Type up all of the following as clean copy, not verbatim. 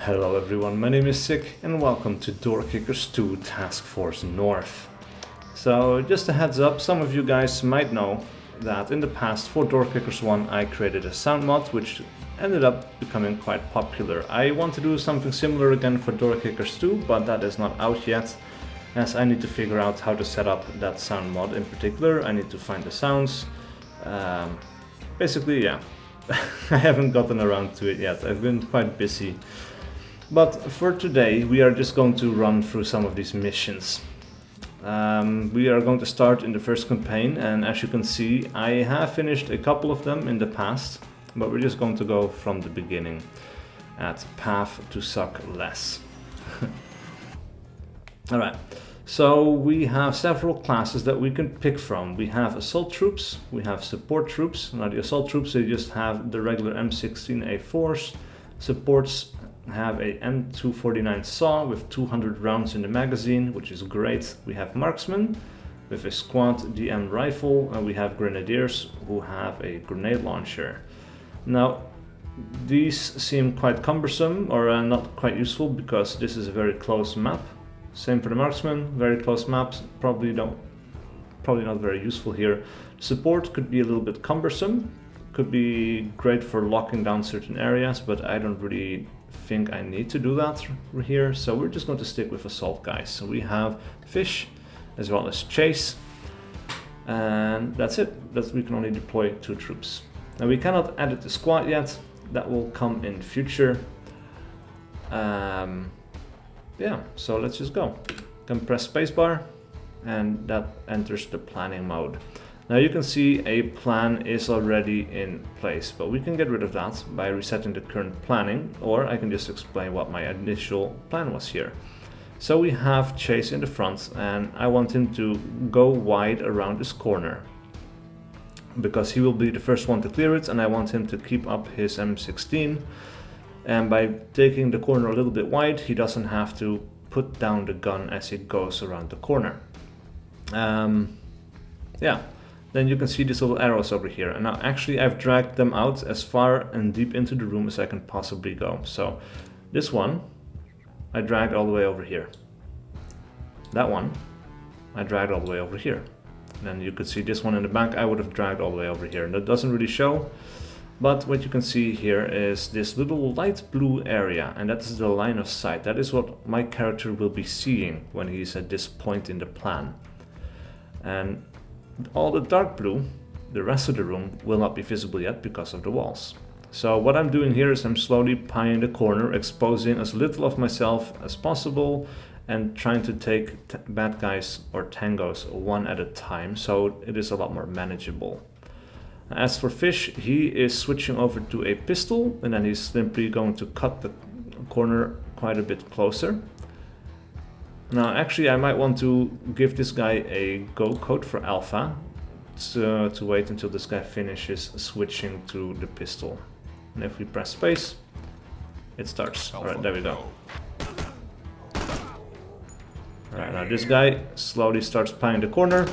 Hello everyone, my name is SiC and welcome to Door Kickers 2 Task Force North. So just a heads up, some of you guys might know that in the past for Door Kickers 1 I created a sound mod which ended up becoming quite popular. I want to do something similar again for Door Kickers 2, but that is not out yet, as I need to figure out how to set up that sound mod in particular. I need to find the sounds. Basically, yeah, I haven't gotten around to it yet. I've been quite busy. But for today we are just going to run through some of these missions. We are going to start in the first campaign, and as you can see I have finished a couple of them in the past, but we're just going to go from the beginning at Path to Suck Less. Alright, so we have several classes that we can pick from. We have assault troops, we have support troops. Now the assault troops, they just have the regular M16A4s. Supports have a M249 saw with 200 rounds in the magazine, which is great. We have marksmen with a squad DM rifle, and we have grenadiers who have a grenade launcher. Now these seem quite cumbersome, or not quite useful, because this is a very close map. Same for the marksmen, very close maps, probably not very useful here. Support could be a little bit cumbersome, could be great for locking down certain areas, but I don't really think I need to do that here, so we're just going to stick with assault guys. So we have fish as well as chase, and that's it. We can only deploy 2 troops. Now we cannot edit the squad yet, that will come in future. Yeah, so let's just go. Can press spacebar and that enters the planning mode. Now you can see a plan is already in place, but we can get rid of that by resetting the current planning, or I can just explain what my initial plan was here. So we have Chase in the front, and I want him to go wide around this corner, because he will be the first one to clear it, and I want him to keep up his M16. And by taking the corner a little bit wide, he doesn't have to put down the gun as it goes around the corner. Yeah. Then you can see these little arrows over here, and now actually I've dragged them out as far and deep into the room as I can possibly go. So this one I dragged all the way over here. That one I dragged all the way over here. And then you could see this one in the back I would have dragged all the way over here. And that doesn't really show, but what you can see here is this little light blue area, and that is the line of sight. That is what my character will be seeing when he's at this point in the plan. And all the dark blue, the rest of the room, will not be visible yet because of the walls. So what I'm doing here is I'm slowly pieing the corner, exposing as little of myself as possible, and trying to take bad guys or tangos one at a time, so it is a lot more manageable. As for Fish, he is switching over to a pistol, and then he's simply going to cut the corner quite a bit closer. Now actually I might want to give this guy a go code for alpha, to wait until this guy finishes switching to the pistol. And if we press space, it starts. Alright, there we go. Alright, now this guy slowly starts pieing the corner,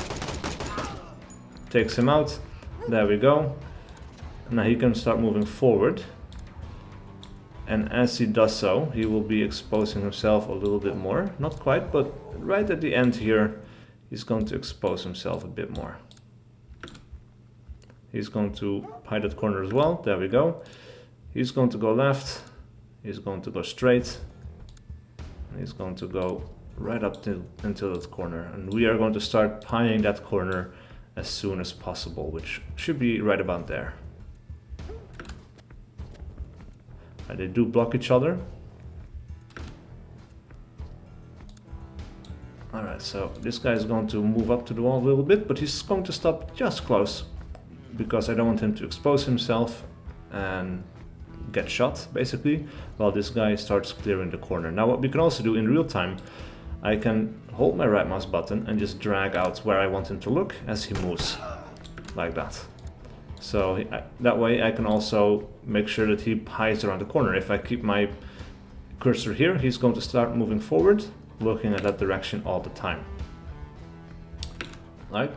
takes him out, there we go. Now he can start moving forward. And as he does so, he will be exposing himself a little bit more. Not quite, but right at the end here, he's going to expose himself a bit more. He's going to pie that corner as well. There we go. He's going to go left. He's going to go straight. And he's going to go right up into that corner. And we are going to start pieing that corner as soon as possible, which should be right about there. They do block each other. Alright, so this guy is going to move up to the wall a little bit, but he's going to stop just close, because I don't want him to expose himself and get shot, basically, while this guy starts clearing the corner. Now what we can also do in real time, I can hold my right mouse button and just drag out where I want him to look as he moves, like that. So that way I can also make sure that he pies around the corner. If I keep my cursor here, he's going to start moving forward, looking at that direction all the time. Like.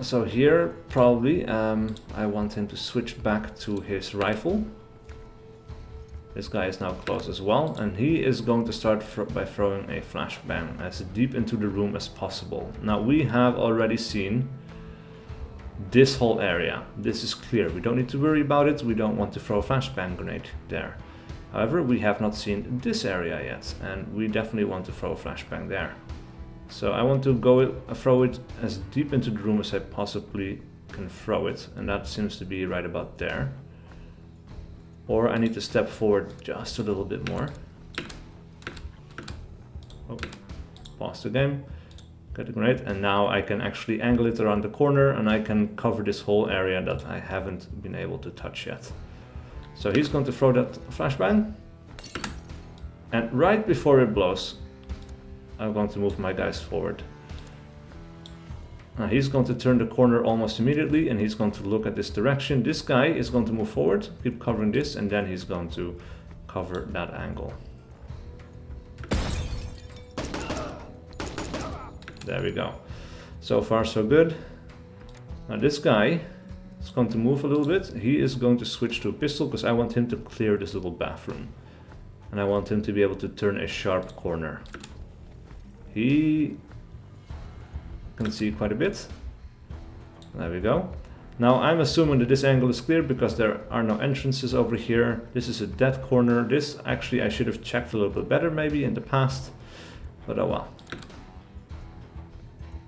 So here, probably, I want him to switch back to his rifle. This guy is now close as well, and he is going to start by throwing a flashbang as deep into the room as possible. Now, we have already seen this whole area. This is clear. We don't need to worry about it. We don't want to throw a flashbang grenade there. However, we have not seen this area yet, and we definitely want to throw a flashbang there. So I want to throw it as deep into the room as I possibly can throw it, and that seems to be right about there. Or I need to step forward just a little bit more. Oh, pause the game. Got the grenade, and now I can actually angle it around the corner, and I can cover this whole area that I haven't been able to touch yet. So he's going to throw that flashbang, and right before it blows, I'm going to move my guys forward. Now he's going to turn the corner almost immediately, and he's going to look at this direction. This guy is going to move forward, keep covering this, and then he's going to cover that angle. There we go. So far so good. Now this guy is going to move a little bit. He is going to switch to a pistol because I want him to clear this little bathroom. And I want him to be able to turn a sharp corner. He can see quite a bit. There we go. Now I'm assuming that this angle is clear because there are no entrances over here. This is a dead corner. This actually I should have checked a little bit better maybe in the past. But oh well.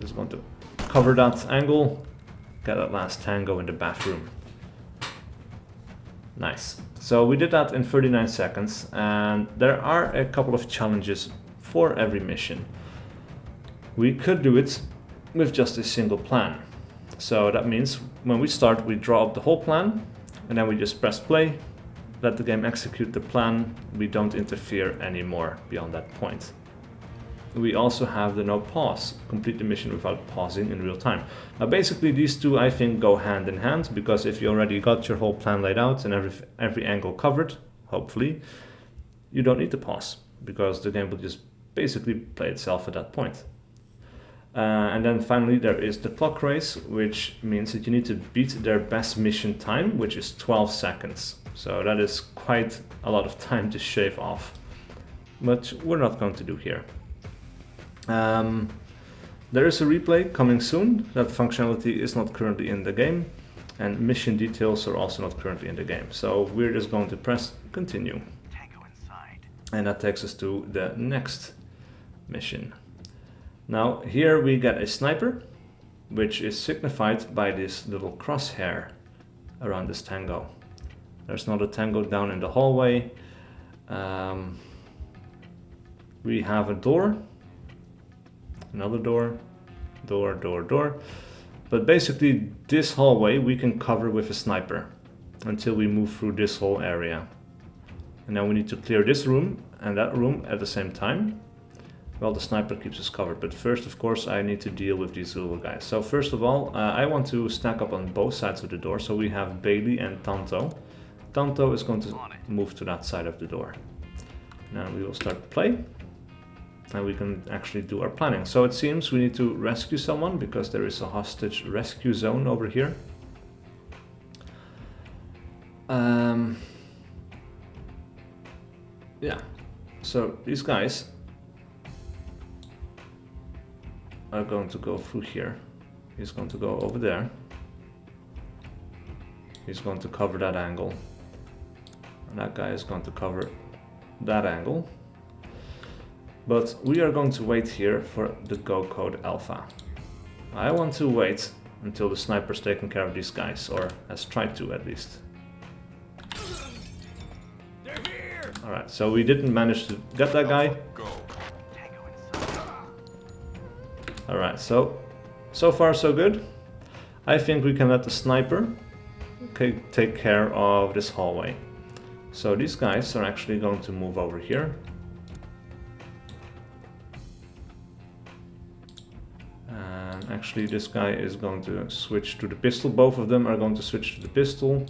Just want to cover that angle, get that last tango in the bathroom. Nice. So we did that in 39 seconds, and there are a couple of challenges for every mission. We could do it with just a single plan. So that means when we start, we draw up the whole plan, and then we just press play, let the game execute the plan. We don't interfere anymore beyond that point. We also have the no pause, complete the mission without pausing in real time. Now basically these two I think go hand in hand, because if you already got your whole plan laid out and every angle covered, hopefully, you don't need to pause, because the game will just basically play itself at that point. And then finally there is the clock race, which means that you need to beat their best mission time, which is 12 seconds. So that is quite a lot of time to shave off, but we're not going to do here. There is a replay coming soon. That functionality is not currently in the game, and mission details are also not currently in the game. So we're just going to press continue. And that takes us to the next mission. Now here we get a sniper, which is signified by this little crosshair around this tango. There's not a tango down in the hallway. We have a door. Another door, door. But basically this hallway we can cover with a sniper until we move through this whole area. And now we need to clear this room and that room at the same time. Well, the sniper keeps us covered, but first of course I need to deal with these little guys. So first of all, I want to stack up on both sides of the door. So we have Bailey and Tanto. Tanto is going to move to that side of the door. Now we will start play. And we can actually do our planning. So it seems we need to rescue someone because there is a hostage rescue zone over here. Yeah, so these guys are going to go through here. He's going to go over there. He's going to cover that angle. And that guy is going to cover that angle. But we are going to wait here for the Go Code Alpha. I want to wait until the sniper's taken care of these guys, or has tried to at least. Alright, so we didn't manage to get that guy. Alright, so far so good. I think we can let the sniper take care of this hallway. So these guys are actually going to move over here. Actually, this guy is going to switch to the pistol. Both of them are going to switch to the pistol.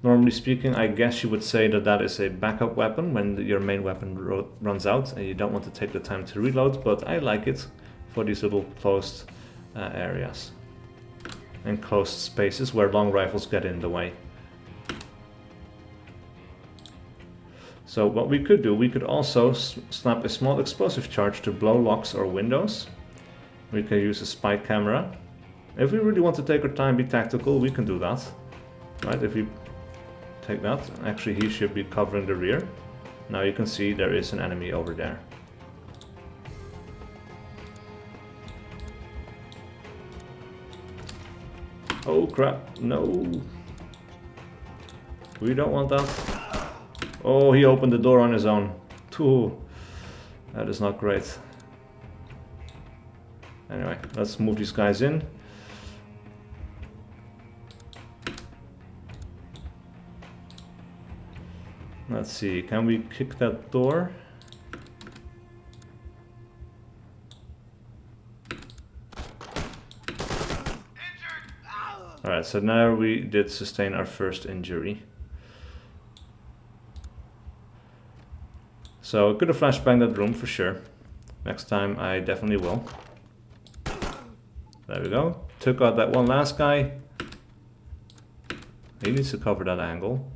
Normally speaking, I guess you would say that that is a backup weapon when your main weapon runs out and you don't want to take the time to reload, but I like it for these little closed areas. enclosed spaces where long rifles get in the way. So what we could do, we could also snap a small explosive charge to blow locks or windows. We can use a spy camera. If we really want to take our time, be tactical, we can do that. Right, if we take that, actually he should be covering the rear. Now you can see there is an enemy over there. Oh crap, no. We don't want that. Oh, he opened the door on his own. Ooh, that is not great. Anyway, let's move these guys in. Let's see, can we kick that door? Alright, so now we did sustain our first injury. So I could have flashbanged that room for sure. Next time I definitely will. There we go. Took out that one last guy. He needs to cover that angle.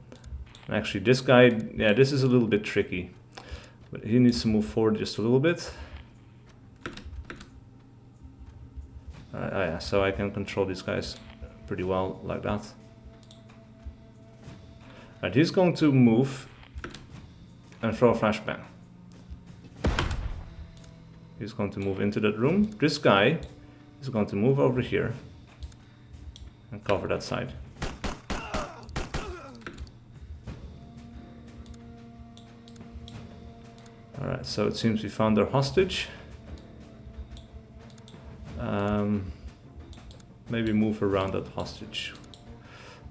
Actually, this guy, yeah, this is a little bit tricky. But he needs to move forward just a little bit. Oh yeah, so I can control these guys pretty well like that. Alright, he's going to move and throw a flashbang. He's going to move into that room. This guy is going to move over here and cover that side. Alright, so it seems we found our hostage. Maybe move around that hostage.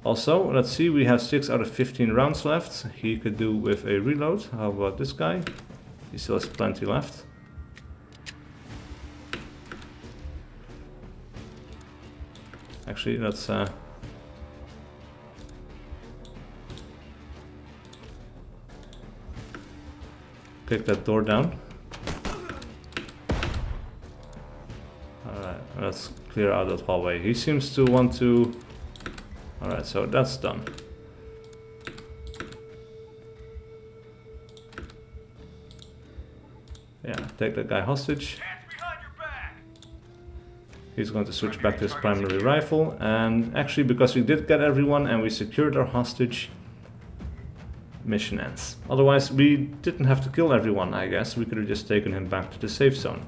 Also, let's see, we have 6 out of 15 rounds left. He could do with a reload. How about this guy? He still has plenty left. Actually, let's kick that door down. Alright, let's clear out that hallway. He seems to want to... Alright, so that's done. Yeah, take that guy hostage. He's going to switch back to his primary rifle, and actually because we did get everyone and we secured our hostage, mission ends. Otherwise we didn't have to kill everyone, I guess. We could have just taken him back to the safe zone.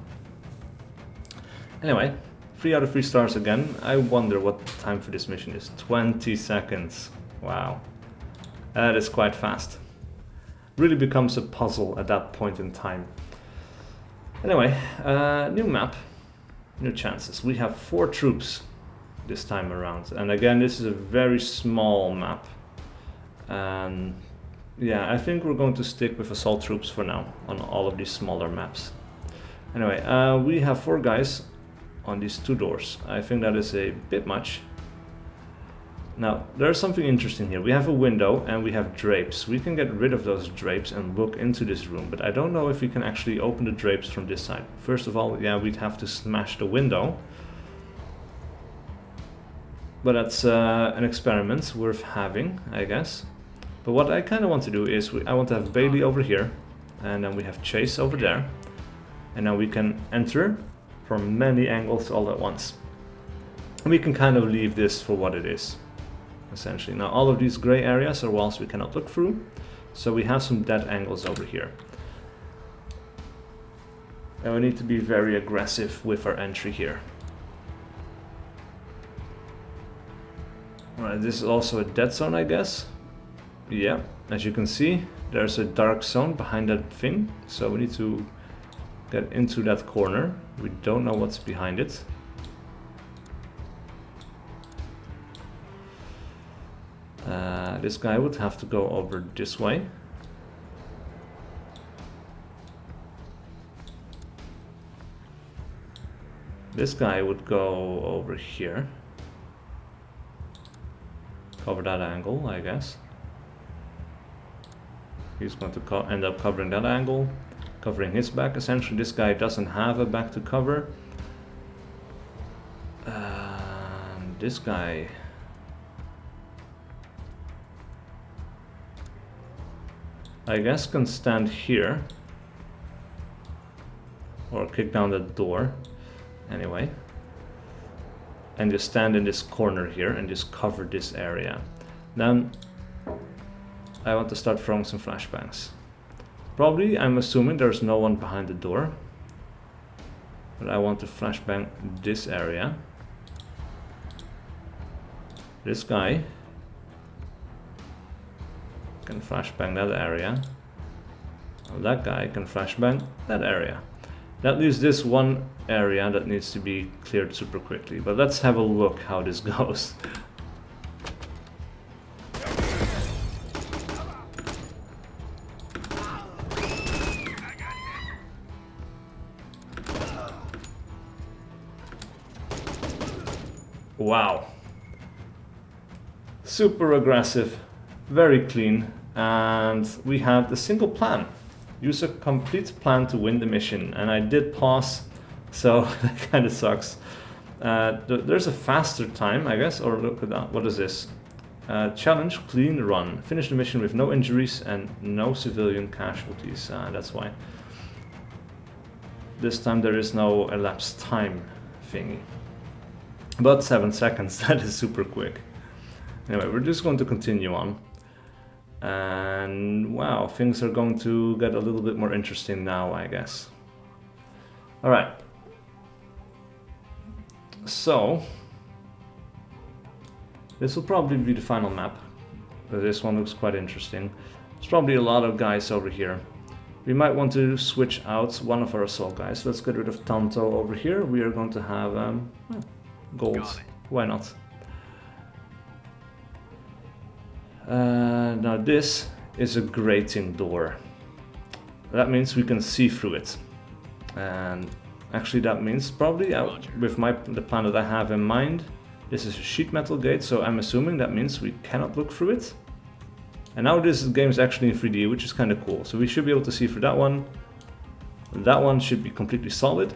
Anyway, 3 out of 3 stars again. I wonder what the time for this mission is. 20 seconds. Wow. That is quite fast. Really becomes a puzzle at that point in time. Anyway, new map. New chances. We have 4 troops this time around, and again this is a very small map, and yeah, I think we're going to stick with assault troops for now on all of these smaller maps. Anyway, we have 4 guys on these 2 doors. I think that is a bit much. Now there's something interesting here. We have a window and we have drapes. We can get rid of those drapes and look into this room, but I don't know if we can actually open the drapes from this side. First of all, yeah, we'd have to smash the window, but that's an experiment worth having, I guess. But what I kind of want to do is I want to have Bailey over here, and then we have Chase over there, and now we can enter from many angles all at once. And we can kind of leave this for what it is, essentially. Now all of these gray areas are walls we cannot look through, so we have some dead angles over here. And we need to be very aggressive with our entry here. Alright, this is also a dead zone, I guess. Yeah, as you can see, there's a dark zone behind that thing, so we need to get into that corner. We don't know what's behind it. This guy would have to go over this way. This guy would go over here. Cover that angle, I guess. He's going to end up covering that angle, covering his back. Essentially, this guy doesn't have a back to cover. This guy... I guess can stand here. Or kick down the door. Anyway. And just stand in this corner here and just cover this area. Then I want to start throwing some flashbangs. Probably, I'm assuming there's no one behind the door. But I want to flashbang this area. This guy can flashbang that area. And that guy can flashbang that area. That leaves this one area that needs to be cleared super quickly. But let's have a look how this goes. Wow. Super aggressive, very clean, and we had a single plan. Use a complete plan to win the mission, and I did pause, so that kind of sucks. There's a faster time, I guess, or look at that. What is this? Challenge, clean run. Finish the mission with no injuries and no civilian casualties. That's why. This time there is no elapsed time thingy. But 7 seconds, that is super quick. Anyway, we're just going to continue on. And wow, things are going to get a little bit more interesting now, I guess. Alright. So, this will probably be the final map. This one looks quite interesting. There's probably a lot of guys over here. We might want to switch out one of our assault guys. Let's get rid of Tanto over here. We are going to have gold. Why not? Now this is a grating door. That means we can see through it. And actually that means probably with the plan that I have in mind, this is a sheet metal gate, so I'm assuming that means we cannot look through it. And now this game is actually in 3D, which is kind of cool. So we should be able to see through that one. That one should be completely solid.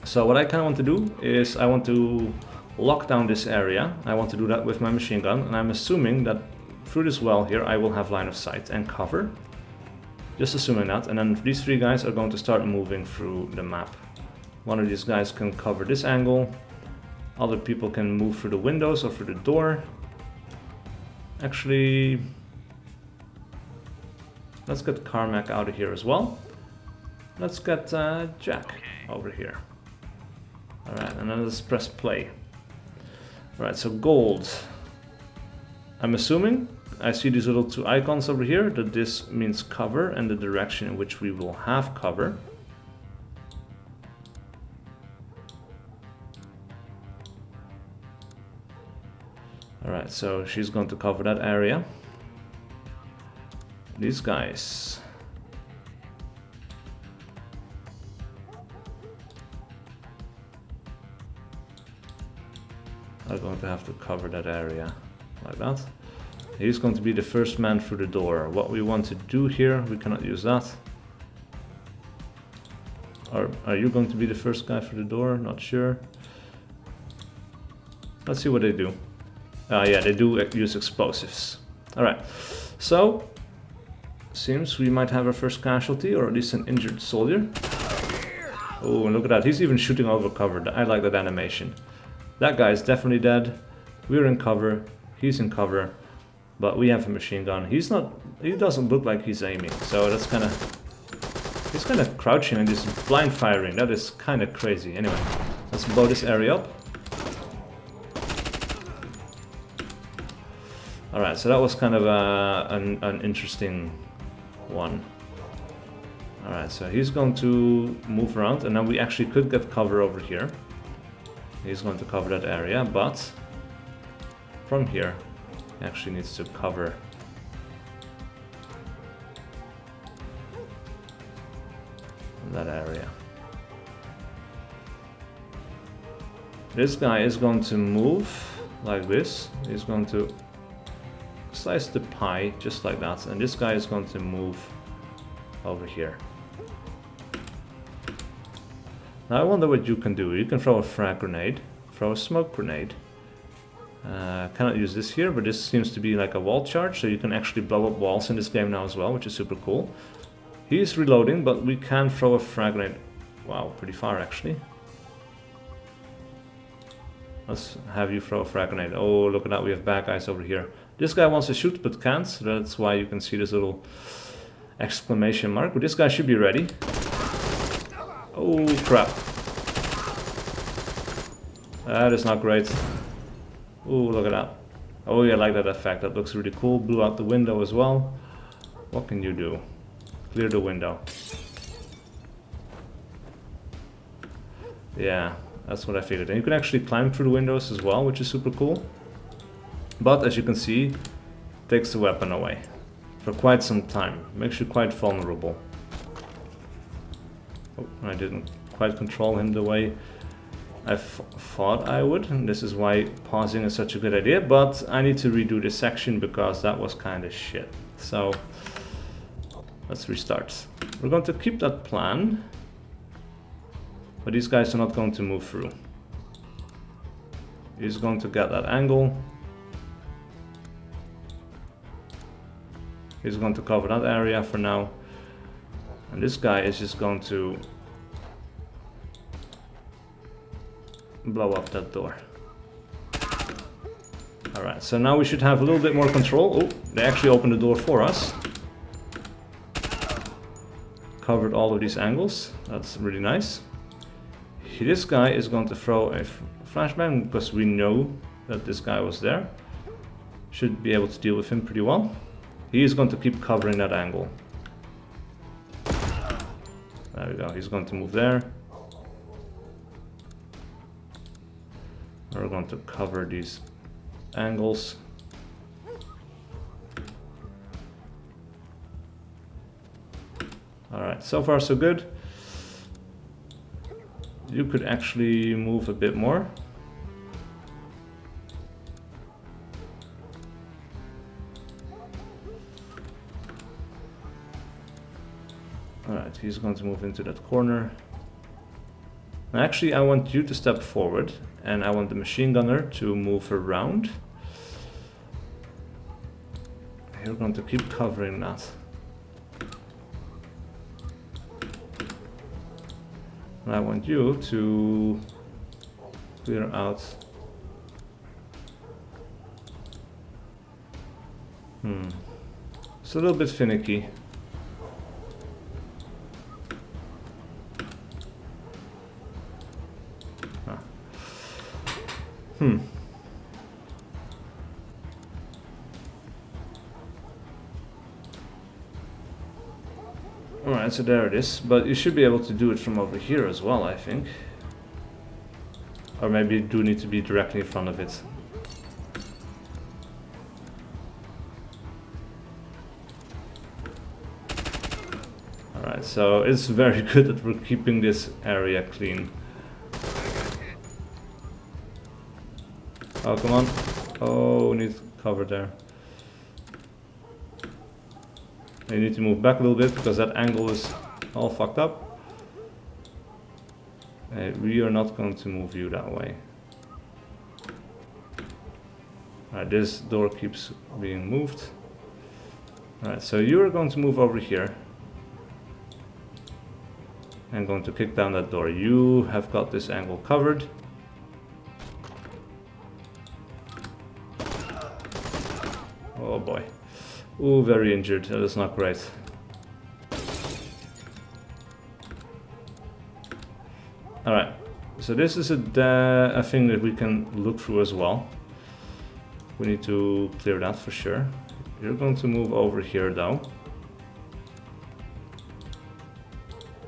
So what I kind of want to do is I want to lock down this area. I want to do that with my machine gun, and I'm assuming that through this well here I will have line of sight and cover. Just assuming that, and then these three guys are going to start moving through the map. One of these guys can cover this angle. Other people can move through the windows or through the door. Actually, let's get Carmack out of here as well. Let's get Jack over here. Alright, and then let's press play. Alright, so gold. I'm assuming, I see these little two icons over here, that this means cover and the direction in which we will have cover. Alright, so she's going to cover that area. These guys. Are going to have to cover that area like that. He's going to be the first man through the door. What we want to do here, we cannot use that. Are you going to be the first guy through the door? Not sure. Let's see what they do. Yeah, they do use explosives. Alright, so seems we might have our first casualty, or at least an injured soldier. Oh, and look at that, he's even shooting over cover. I like that animation. That guy is definitely dead. We're in cover, he's in cover, but we have a machine gun. He doesn't look like he's aiming, so that's kind of... He's kind of crouching and just blind firing. That is kind of crazy. Anyway, let's blow this area up. Alright, so that was kind of an interesting one. Alright, so he's going to move around, and then we actually could get cover over here. He's going to cover that area, but from here he actually needs to cover that area. This guy is going to move like this. He's going to slice the pie just like that, and this guy is going to move over here. Now I wonder what you can do. You can throw a frag grenade, throw a smoke grenade, Cannot use this here, but this seems to be like a wall charge, so you can actually blow up walls in this game now as well, which is super cool. He's reloading, but we can throw a frag grenade. Wow, pretty far actually. Let's have you throw a frag grenade. Oh, look at that, we have bad guys over here. This guy wants to shoot, but can't, so that's why you can see this little exclamation mark. But this guy should be ready. Oh, crap. That is not great. Oh, look at that. Oh, yeah, I like that effect. That looks really cool. Blew out the window as well. What can you do? Clear the window. Yeah, that's what I figured. And you can actually climb through the windows as well, which is super cool. But as you can see, takes the weapon away for quite some time. Makes you quite vulnerable. Oh, I didn't quite control him the way I thought I would, and this is why pausing is such a good idea, but I need to redo this section because that was kind of shit. So let's restart. We're going to keep that plan, but these guys are not going to move through. He's going to get that angle. He's going to cover that area for now, and this guy is just going to blow up that door. Alright, so now we should have a little bit more control. Oh, they actually opened the door for us. Covered all of these angles. That's really nice. This guy is going to throw a flashbang because we know that this guy was there. Should be able to deal with him pretty well. He is going to keep covering that angle. There we go, he's going to move there. We're going to cover these angles. Alright, so far so good. You could actually move a bit more. Alright, he's going to move into that corner. Actually, I want you to step forward, and I want the machine gunner to move around. You're going to keep covering that. And I want you to clear out. It's a little bit finicky. Alright, so there it is, but you should be able to do it from over here as well, I think. Or maybe you do need to be directly in front of it. Alright, so it's very good that we're keeping this area clean. Oh, come on. Oh, we need cover there. You need to move back a little bit because that angle is all fucked up. We are not going to move you that way. Alright, this door keeps being moved. Alright, so you are going to move over here. I'm going to kick down that door. You have got this angle covered. Oh boy. Ooh, very injured. That is not great. Alright, so this is a thing that we can look through as well. We need to clear that for sure. You're going to move over here though.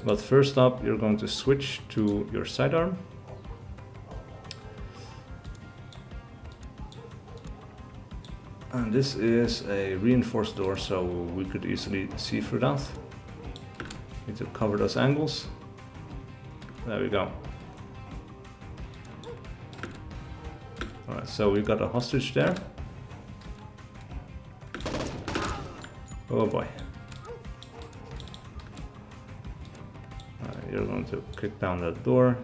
But first up, you're going to switch to your sidearm. And this is a reinforced door, so we could easily see through that. Need to cover those angles. There we go. Alright, so we got a hostage there. Oh boy. You're going to kick down that door.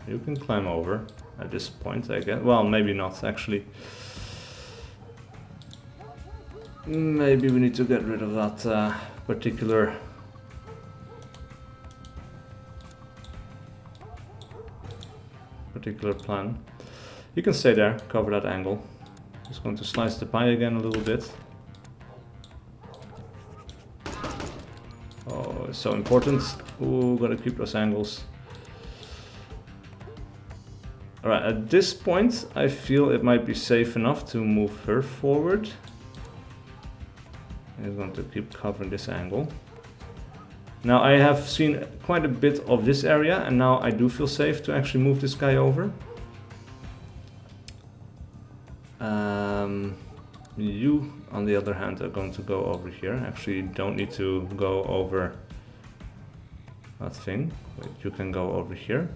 You can climb over at this point, I guess. Well, maybe not, actually. Maybe we need to get rid of that particular plan. You can stay there, cover that angle. Just going to slice the pie again a little bit. Oh, it's so important. Ooh, gotta keep those angles. Alright, at this point I feel it might be safe enough to move her forward. I'm going to keep covering this angle. Now I have seen quite a bit of this area, and now I do feel safe to actually move this guy over. You, on the other hand, are going to go over here. Actually, you don't need to go over that thing. Wait, you can go over here.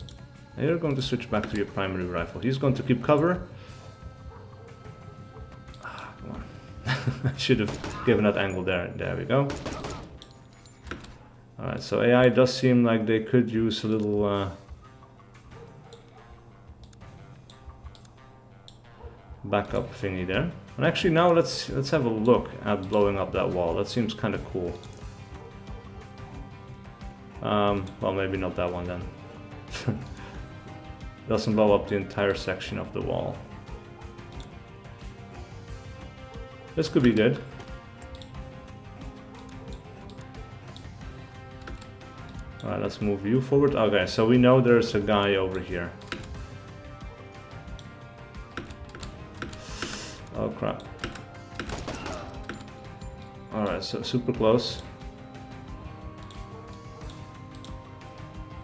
And you're going to switch back to your primary rifle. He's going to keep cover. Ah, come on. I should have given that angle there. There we go. Alright, so AI does seem like they could use a little backup thingy there. And actually now let's have a look at blowing up that wall. That seems kind of cool. Well, maybe not that one then. Doesn't blow up the entire section of the wall. This could be good. Alright, let's move you forward. Okay, so we know there's a guy over here. Oh crap. Alright, so super close.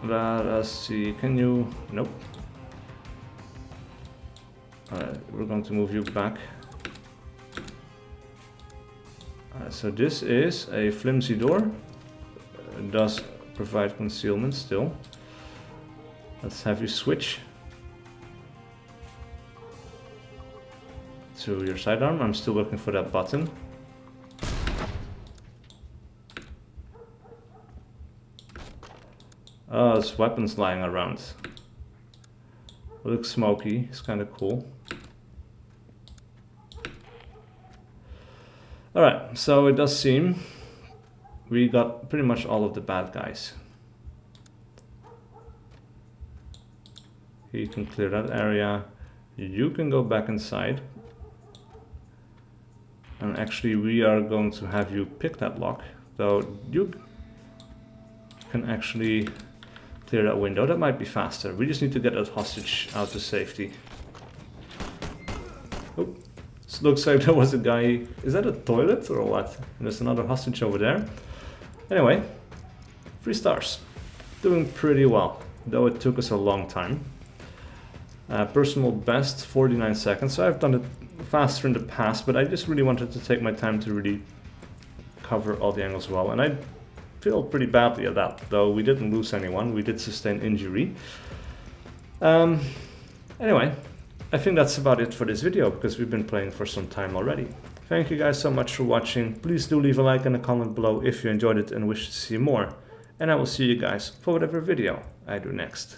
Let us see, can you... Nope. Alright, we're going to move you back. Alright, so this is a flimsy door. It does provide concealment still. Let's have you switch to your sidearm. I'm still looking for that button. Oh, there's weapons lying around. Looks smoky, it's kind of cool. Alright, so it does seem we got pretty much all of the bad guys. You can clear that area. You can go back inside. And actually we are going to have you pick that lock. So you can actually clear that window. That might be faster. We just need to get that hostage out to safety. Oh, this looks like there was a guy. Is that a toilet or what? And there's another hostage over there. Anyway, 3 stars. Doing pretty well, though it took us a long time. Personal best, 49 seconds. So I've done it faster in the past, but I just really wanted to take my time to really cover all the angles well. And I feel pretty badly at that, though we didn't lose anyone. We did sustain injury. Anyway, I think that's about it for this video, because we've been playing for some time already. Thank you guys so much for watching. Please do leave a like and a comment below if you enjoyed it and wish to see more. And I will see you guys for whatever video I do next.